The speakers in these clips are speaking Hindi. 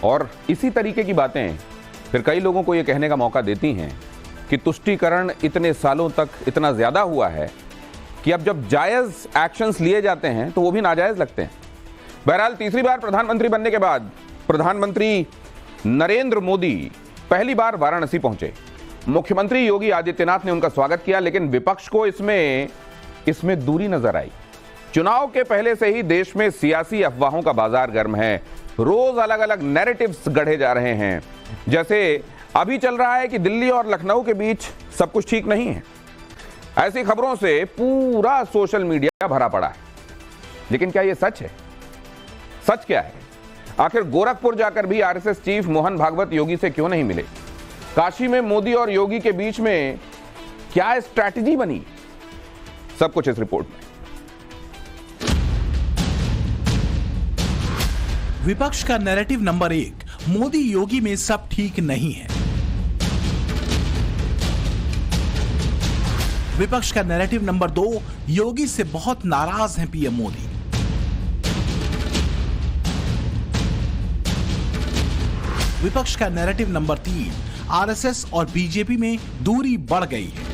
और इसी तरीके की बातें फिर कई लोगों को ये कहने का मौका देती हैं कि तुष्टीकरण इतने सालों तक इतना ज़्यादा हुआ है कि अब जब जायज़ एक्शंस लिए जाते हैं तो वो भी नाजायज़ लगते हैं। बहरहाल तीसरी बार प्रधानमंत्री बनने के बाद प्रधानमंत्री नरेंद्र मोदी पहली बार वाराणसी पहुंचे। मुख्यमंत्री योगी आदित्यनाथ ने उनका स्वागत किया, लेकिन विपक्ष को इसमें दूरी नजर आई। चुनाव के पहले से ही देश में सियासी अफवाहों का बाजार गर्म है। रोज अलग अलग नैरेटिव्स गढ़े जा रहे हैं। जैसे अभी चल रहा है कि दिल्ली और लखनऊ के बीच सब कुछ ठीक नहीं है। ऐसी खबरों से पूरा सोशल मीडिया भरा पड़ा है। लेकिन क्या यह सच है? सच क्या है? आखिर गोरखपुर जाकर भी आरएसएस चीफ मोहन भागवत योगी से क्यों नहीं मिले? काशी में मोदी और योगी के बीच में क्या स्ट्रैटेजी बनी? सब कुछ इस रिपोर्ट में। विपक्ष का नैरेटिव नंबर 1, मोदी योगी में सब ठीक नहीं है। विपक्ष का नैरेटिव नंबर 2, योगी से बहुत नाराज हैं पीएम मोदी। विपक्ष का नैरेटिव नंबर 3, आरएसएस और बीजेपी में दूरी बढ़ गई है।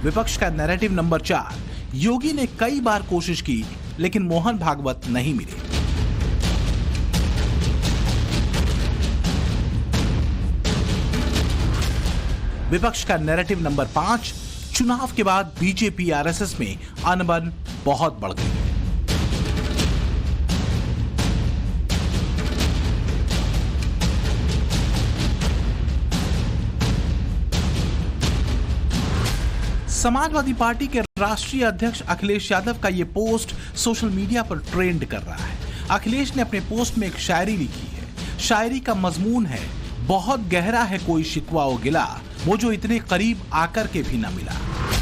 विपक्ष का नैरेटिव नंबर 4, योगी ने कई बार कोशिश की लेकिन मोहन भागवत नहीं मिले। विपक्ष का नैरेटिव नंबर 5, चुनाव के बाद बीजेपी आरएसएस में अनबन बहुत बढ़ गई। समाजवादी पार्टी के राष्ट्रीय अध्यक्ष अखिलेश यादव का यह पोस्ट सोशल मीडिया पर ट्रेंड कर रहा है। अखिलेश ने अपने पोस्ट में एक शायरी लिखी है। शायरी का मजमून है, बहुत गहरा है कोई शिकवा ओ गिला, वो जो इतने करीब आकर के भी न मिला।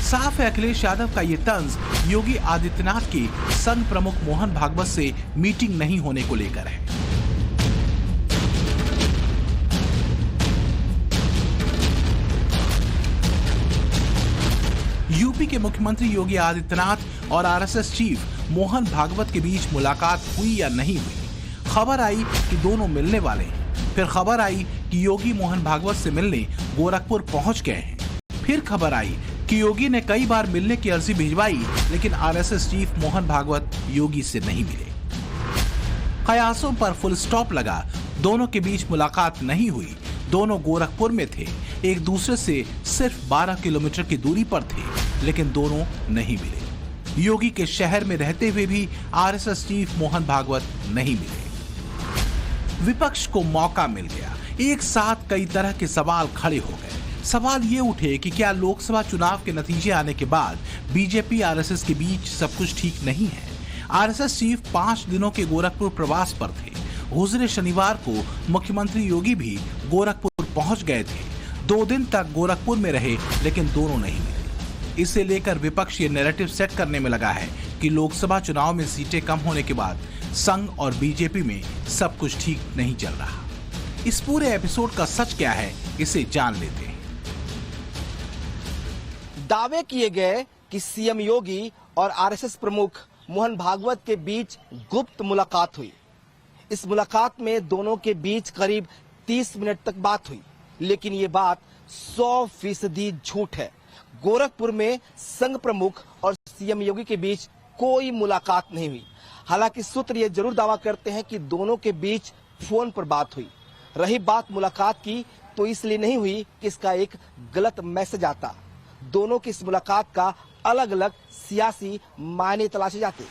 साफ है अखिलेश यादव का ये तंज योगी आदित्यनाथ के संघ प्रमुख मोहन भागवत से मीटिंग नहीं होने को लेकर है। यूपी के मुख्यमंत्री योगी आदित्यनाथ और आरएसएस चीफ मोहन भागवत के बीच मुलाकात हुई या नहीं हुई। खबर आई कि दोनों मिलने वाले हैं। फिर खबर आई कि योगी मोहन भागवत से मिलने गोरखपुर पहुंच गए हैं। फिर खबर आई कि योगी ने कई बार मिलने की अर्जी भिजवाई, लेकिन आरएसएस चीफ मोहन भागवत योगी से नहीं मिले। कयासों पर फुल स्टॉप लगा। दोनों के बीच मुलाकात नहीं हुई। दोनों गोरखपुर में थे, एक दूसरे से सिर्फ 12 किलोमीटर की दूरी पर थे, लेकिन दोनों नहीं मिले। योगी के शहर में रहते हुए भी आरएसएस चीफ मोहन भागवत नहीं मिले। विपक्ष को मौका मिल गया। एक साथ कई तरह के सवाल खड़े हो गए। सवाल ये उठे कि क्या लोकसभा चुनाव के नतीजे आने के बाद बीजेपी आरएसएस के बीच सब कुछ ठीक नहीं है? आरएसएस चीफ 5 दिनों के गोरखपुर प्रवास पर थे। गुजरे शनिवार को मुख्यमंत्री योगी भी गोरखपुर पहुंच गए थे। 2 दिन तक गोरखपुर में रहे, लेकिन दोनों नहीं मिले। इसे लेकर विपक्ष ये नैरेटिव सेट करने में लगा है कि लोकसभा चुनाव में सीटें कम होने के बाद संघ और बीजेपी में सब कुछ ठीक नहीं चल रहा। इस पूरे एपिसोड का सच क्या है, इसे जान लेते हैं। दावे किए गए कि सीएम योगी और आरएसएस प्रमुख मोहन भागवत के बीच गुप्त मुलाकात हुई। इस मुलाकात में दोनों के बीच करीब 30 मिनट तक बात हुई, लेकिन ये बात 100% झूठ है। गोरखपुर में संघ प्रमुख और सीएम योगी के बीच कोई मुलाकात नहीं हुई। हालांकि सूत्र ये जरूर दावा करते हैं कि दोनों के बीच फोन पर बात हुई। रही बात मुलाकात की, तो इसलिए नहीं हुई कि इसका एक गलत मैसेज आता। दोनों की इस मुलाकात का अलग अलग सियासी मायने तलाशे जाते।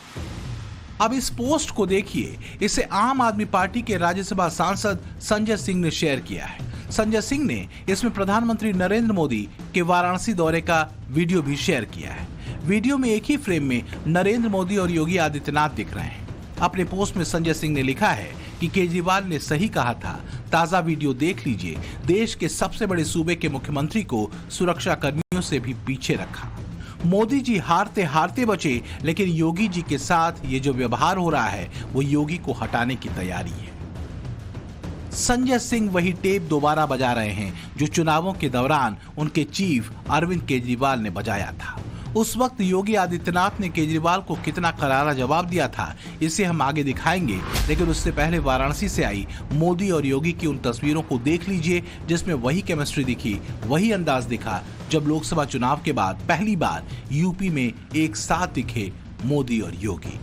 अब इस पोस्ट को देखिए। इसे आम आदमी पार्टी के राज्यसभा सांसद संजय सिंह ने शेयर किया है। संजय सिंह ने इसमें प्रधानमंत्री नरेंद्र मोदी के वाराणसी दौरे का वीडियो भी शेयर किया है। वीडियो में एक ही फ्रेम में नरेंद्र मोदी और योगी आदित्यनाथ दिख रहे हैं। अपने पोस्ट में संजय सिंह ने लिखा है कि केजरीवाल ने सही कहा था। ताजा वीडियो देख लीजिए। देश के सबसे बड़े सूबे के मुख्यमंत्री को सुरक्षा कर्मियों से भी पीछे रखा। मोदी जी हारते हारते बचे, लेकिन योगी जी के साथ ये जो व्यवहार हो रहा है वो योगी को हटाने की तैयारी है। संजय सिंह वही टेप दोबारा बजा रहे हैं जो चुनावों के दौरान उनके चीफ अरविंद केजरीवाल ने बजाया था। उस वक्त योगी आदित्यनाथ ने केजरीवाल को कितना करारा जवाब दिया था, इसे हम आगे दिखाएंगे, लेकिन उससे पहले वाराणसी से आई मोदी और योगी की उन तस्वीरों को देख लीजिए जिसमें वही केमिस्ट्री दिखी, वही अंदाज दिखा जब लोकसभा चुनाव के बाद पहली बार यूपी में एक साथ दिखे मोदी और योगी।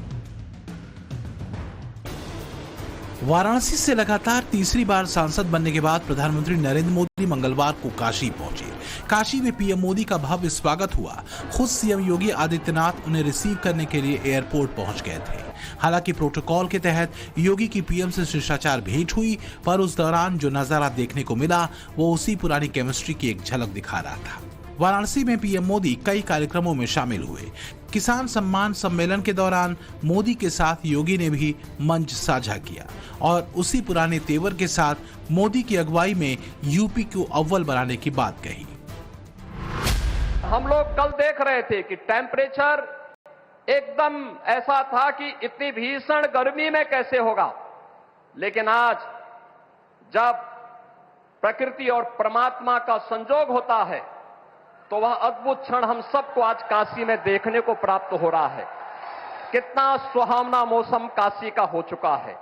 वाराणसी से लगातार तीसरी बार सांसद बनने के बाद प्रधानमंत्री नरेंद्र मोदी मंगलवार को काशी पहुंचे। काशी में पीएम मोदी का भव्य स्वागत हुआ। खुद सीएम योगी आदित्यनाथ उन्हें रिसीव करने के लिए एयरपोर्ट पहुंच गए थे। हालांकि प्रोटोकॉल के तहत योगी की पीएम से शिष्टाचार भेंट हुई, पर उस दौरान जो नजारा देखने को मिला वो उसी पुरानी केमिस्ट्री की एक झलक दिखा रहा था। वाराणसी में पीएम मोदी कई कार्यक्रमों में शामिल हुए। किसान सम्मान सम्मेलन के दौरान मोदी के साथ योगी ने भी मंच साझा किया और उसी पुराने तेवर के साथ मोदी की अगुवाई में यूपी को अव्वल बनाने की बात कही। हम लोग कल देख रहे थे कि टेम्परेचर एकदम ऐसा था कि इतनी भीषण गर्मी में कैसे होगा, लेकिन आज जब प्रकृति और परमात्मा का संजोग होता है तो वह अद्भुत क्षण हम सबको आज काशी में देखने को प्राप्त हो रहा है। कितना सुहावना मौसम काशी का हो चुका है।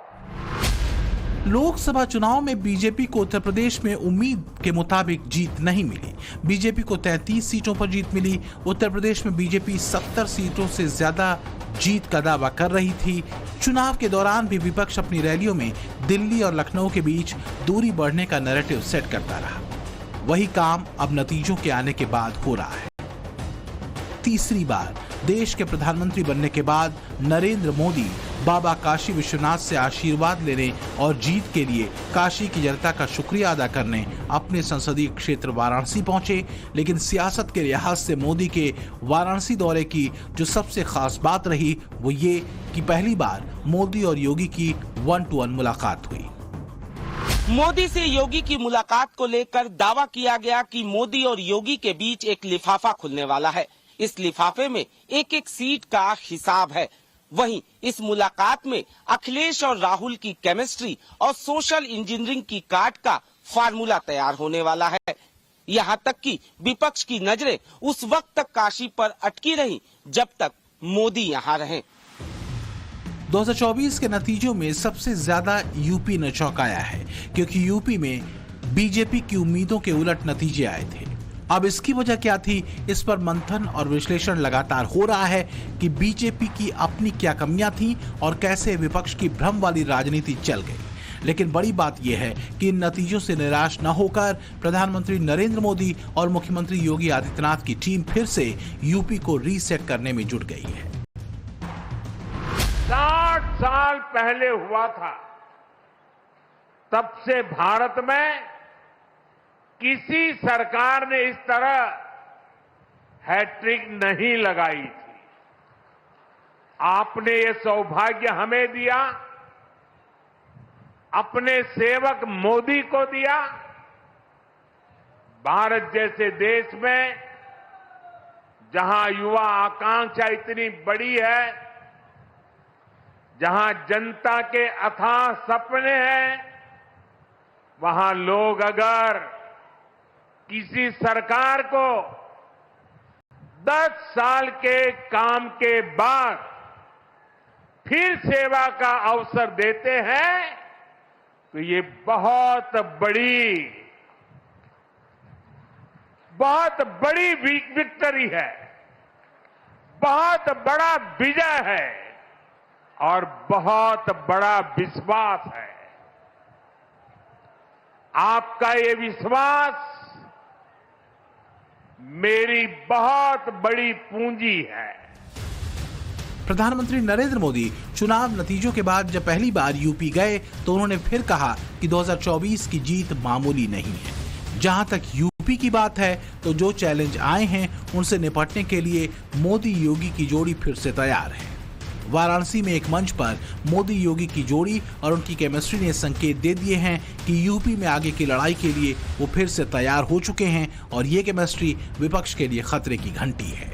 लोकसभा चुनाव में बीजेपी को उत्तर प्रदेश में उम्मीद के मुताबिक जीत नहीं मिली। बीजेपी को 33 सीटों पर जीत मिली। उत्तर प्रदेश में बीजेपी 70 सीटों से ज्यादा जीत का दावा कर रही थी। चुनाव के दौरान भी विपक्ष अपनी रैलियों में दिल्ली और लखनऊ के बीच दूरी बढ़ने का नैरेटिव सेट करता रहा। वही काम अब नतीजों के आने के बाद हो रहा है। तीसरी बार देश के प्रधानमंत्री बनने के बाद नरेंद्र मोदी बाबा काशी विश्वनाथ से आशीर्वाद लेने और जीत के लिए काशी की जनता का शुक्रिया अदा करने अपने संसदीय क्षेत्र वाराणसी पहुंचे। लेकिन सियासत के लिहाज से मोदी के वाराणसी दौरे की जो सबसे खास बात रही वो ये कि पहली बार मोदी और योगी की 1-to-1 मुलाकात हुई। मोदी से योगी की मुलाकात को लेकर दावा किया गया कि मोदी और योगी के बीच एक लिफाफा खुलने वाला है। इस लिफाफे में एक एक सीट का हिसाब है। वहीं इस मुलाकात में अखिलेश और राहुल की केमिस्ट्री और सोशल इंजीनियरिंग की काट का फार्मूला तैयार होने वाला है। यहाँ तक कि विपक्ष की नजरें उस वक्त तक काशी पर अटकी रही जब तक मोदी यहाँ रहे। 2024 के नतीजों में सबसे ज्यादा यूपी ने चौंकाया है, क्योंकि यूपी में बीजेपी की उम्मीदों के उलट नतीजे आए थे। अब इसकी वजह क्या थी, इस पर मंथन और विश्लेषण लगातार हो रहा है कि बीजेपी की अपनी क्या कमियां थीं और कैसे विपक्ष की भ्रम वाली राजनीति चल गई। लेकिन बड़ी बात यह है कि इन नतीजों से निराश न होकर प्रधानमंत्री नरेंद्र मोदी और मुख्यमंत्री योगी आदित्यनाथ की टीम फिर से यूपी को रीसेट करने में जुट गई है। 60 साल पहले हुआ था, तब से भारत में किसी सरकार ने इस तरह हैट्रिक नहीं लगाई थी। आपने ये सौभाग्य हमें दिया, अपने सेवक मोदी को दिया। भारत जैसे देश में जहां युवा आकांक्षा इतनी बड़ी है, जहां जनता के अथाह सपने हैं, वहां लोग अगर किसी सरकार को 10 साल के काम के बाद फिर सेवा का अवसर देते हैं तो ये बहुत बड़ी विक्ट्री है, बहुत बड़ा विजय है और बहुत बड़ा विश्वास है। आपका ये विश्वास मेरी बहुत बड़ी पूंजी है। प्रधानमंत्री नरेंद्र मोदी चुनाव नतीजों के बाद जब पहली बार यूपी गए तो उन्होंने फिर कहा कि 2024 की जीत मामूली नहीं है। जहां तक यूपी की बात है तो जो चैलेंज आए हैं उनसे निपटने के लिए मोदी योगी की जोड़ी फिर से तैयार है। वाराणसी में एक मंच पर मोदी योगी की जोड़ी और उनकी केमिस्ट्री ने संकेत दे दिए हैं कि यूपी में आगे की लड़ाई के लिए वो फिर से तैयार हो चुके हैं और ये केमिस्ट्री विपक्ष के लिए खतरे की घंटी है।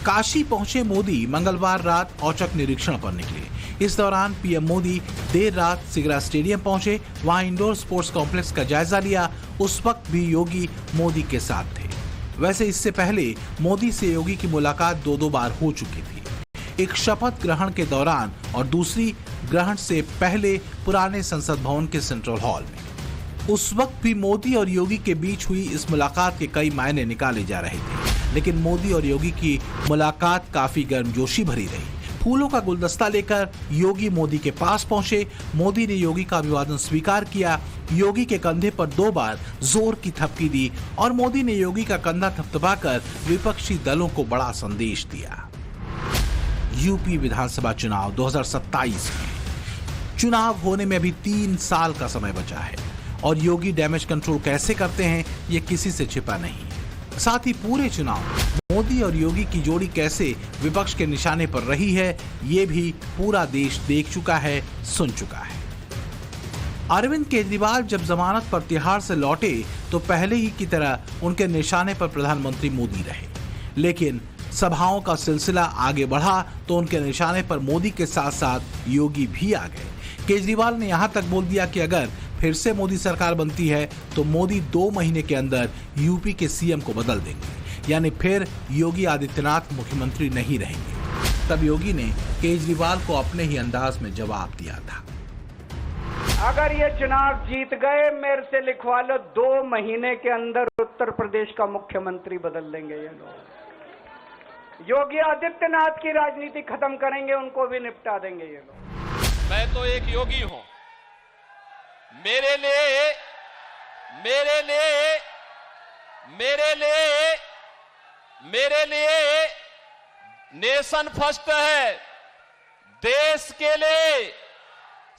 काशी पहुंचे मोदी मंगलवार रात औचक निरीक्षण पर निकले। इस दौरान पीएम मोदी देर रात सिगरा स्टेडियम पहुंचे, वहां इंडोर स्पोर्ट्स कॉम्प्लेक्स का जायजा लिया। उस वक्त भी योगी मोदी के साथ थे। वैसे इससे पहले मोदी से योगी की मुलाकात 2 बार हो चुकी थी, एक शपथ ग्रहण के दौरान और दूसरी ग्रहण से पहले पुराने संसद भवन के सेंट्रल हॉल में। उस वक्त भी मोदी और योगी के बीच हुई इस मुलाकात के कई मायने निकाले जा रहे थे, लेकिन मोदी और योगी की मुलाकात काफी गर्मजोशी भरी रही। फूलों का गुलदस्ता लेकर योगी मोदी के पास पहुंचे। मोदी ने योगी का अभिवादन स्वीकार किया, योगी के कंधे पर 2 बार जोर की थपकी दी और मोदी ने योगी का कंधा थपथपाकर विपक्षी दलों को बड़ा संदेश दिया। यूपी विधानसभा चुनाव 2027 में चुनाव होने में अभी 3 साल का समय बचा है और योगी डैमेज कंट्रोल कैसे करते हैं ये किसी से छिपा नहीं। साथ ही पूरे चुनाव मोदी और योगी की जोड़ी कैसे विपक्ष के निशाने पर रही है ये भी पूरा देश देख चुका है, सुन चुका है। अरविंद केजरीवाल जब जमानत पर तिहाड़ से लौटे तो पहले ही की तरह उनके निशाने पर प्रधानमंत्री मोदी रहे, लेकिन सभाओं का सिलसिला आगे बढ़ा तो उनके निशाने पर मोदी के साथ साथ योगी भी आ गए। केजरीवाल ने यहां तक बोल दिया कि अगर फिर से मोदी सरकार बनती है तो मोदी 2 महीने के अंदर यूपी के सीएम को बदल देंगे, यानी फिर योगी आदित्यनाथ मुख्यमंत्री नहीं रहेंगे। तब योगी ने केजरीवाल को अपने ही अंदाज में जवाब दिया था, अगर ये चुनाव जीत गए मेरे से लिखवा लो 2 महीने के अंदर उत्तर प्रदेश का मुख्यमंत्री बदल देंगे ये लोग। योगी आदित्यनाथ की राजनीति खत्म करेंगे, उनको भी निपटा देंगे ये लोग। मैं तो एक योगी हूं। मेरे लिए नेशन फर्स्ट है। देश के लिए,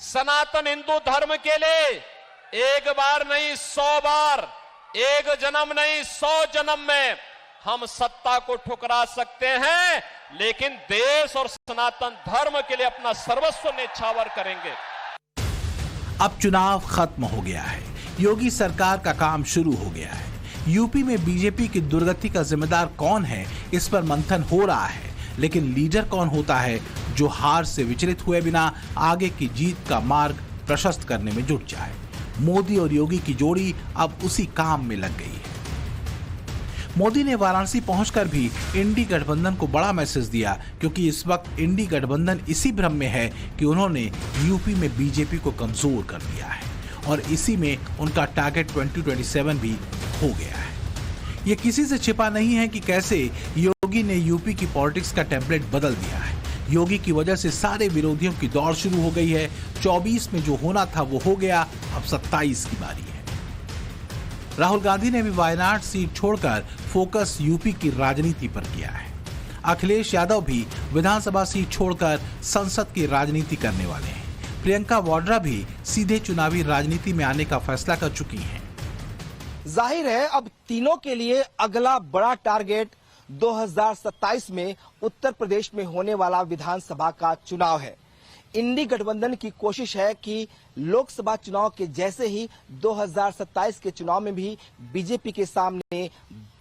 सनातन हिंदू धर्म के लिए एक बार नहीं 100 बार, एक जन्म नहीं 100 जन्म में हम सत्ता को ठुकरा सकते हैं, लेकिन देश और सनातन धर्म के लिए अपना सर्वस्व न्यौछावर करेंगे। अब चुनाव खत्म हो गया है, योगी सरकार का काम शुरू हो गया है। यूपी में बीजेपी की दुर्गति का जिम्मेदार कौन है इस पर मंथन हो रहा है, लेकिन लीडर कौन होता है जो हार से विचलित हुए बिना आगे की जीत का मार्ग प्रशस्त करने में जुट जाए। मोदी और योगी की जोड़ी अब उसी काम में लग गई है। मोदी ने वाराणसी पहुंचकर भी इंडी गठबंधन को बड़ा मैसेज दिया, क्योंकि इस वक्त इंडी गठबंधन इसी भ्रम में है कि उन्होंने यूपी में बीजेपी को कमजोर कर दिया है और इसी में उनका टारगेट 2027 भी हो गया है। ये किसी से छिपा नहीं है कि कैसे योगी ने यूपी की पॉलिटिक्स का टेम्पलेट बदल दिया है। योगी की वजह से सारे विरोधियों की दौड़ शुरू हो गई है। 24 में जो होना था वो हो गया, अब 27 की बारी है। राहुल गांधी ने भी वायनाड सीट छोड़कर फोकस यूपी की राजनीति पर किया है। अखिलेश यादव भी विधानसभा सीट छोड़कर संसद की राजनीति करने वाले हैं। प्रियंका वाड्रा भी सीधे चुनावी राजनीति में आने का फैसला कर चुकी हैं। जाहिर है अब तीनों के लिए अगला बड़ा टारगेट 2027 में उत्तर प्रदेश में होने वाला विधानसभा का चुनाव है। इंडी गठबंधन की कोशिश है कि लोकसभा चुनाव के जैसे ही 2027 के चुनाव में भी बीजेपी के सामने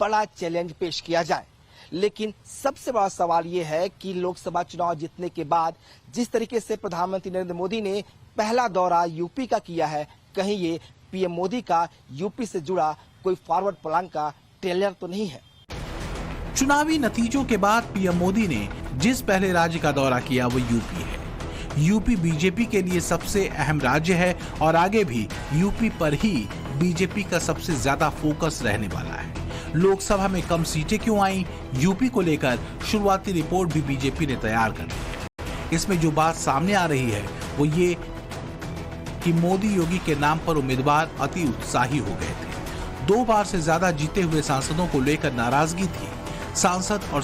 बड़ा चैलेंज पेश किया जाए। लेकिन सबसे बड़ा सवाल यह है कि लोकसभा चुनाव जीतने के बाद जिस तरीके से प्रधानमंत्री नरेंद्र मोदी ने पहला दौरा यूपी का किया है, कहीं ये पीएम मोदी का यूपी से जुड़ा कोई फॉरवर्ड प्लान का ट्रेलर तो नहीं है। चुनावी नतीजों के बाद पीएम मोदी ने जिस पहले राज्य का दौरा किया वो यूपी है। यूपी बीजेपी के लिए सबसे अहम राज्य है और आगे भी यूपी पर ही बीजेपी का सबसे ज्यादा फोकस रहने वाला है। लोकसभा में कम सीटें क्यों आई, यूपी को लेकर शुरुआती रिपोर्ट भी बीजेपी ने तैयार कर ली है। इसमें जो बात सामने आ रही है वो ये कि मोदी योगी के नाम पर उम्मीदवार अति उत्साही हो गए थे। 2 बार से ज्यादा जीते हुए सांसदों को लेकर नाराजगी थी। सांसद और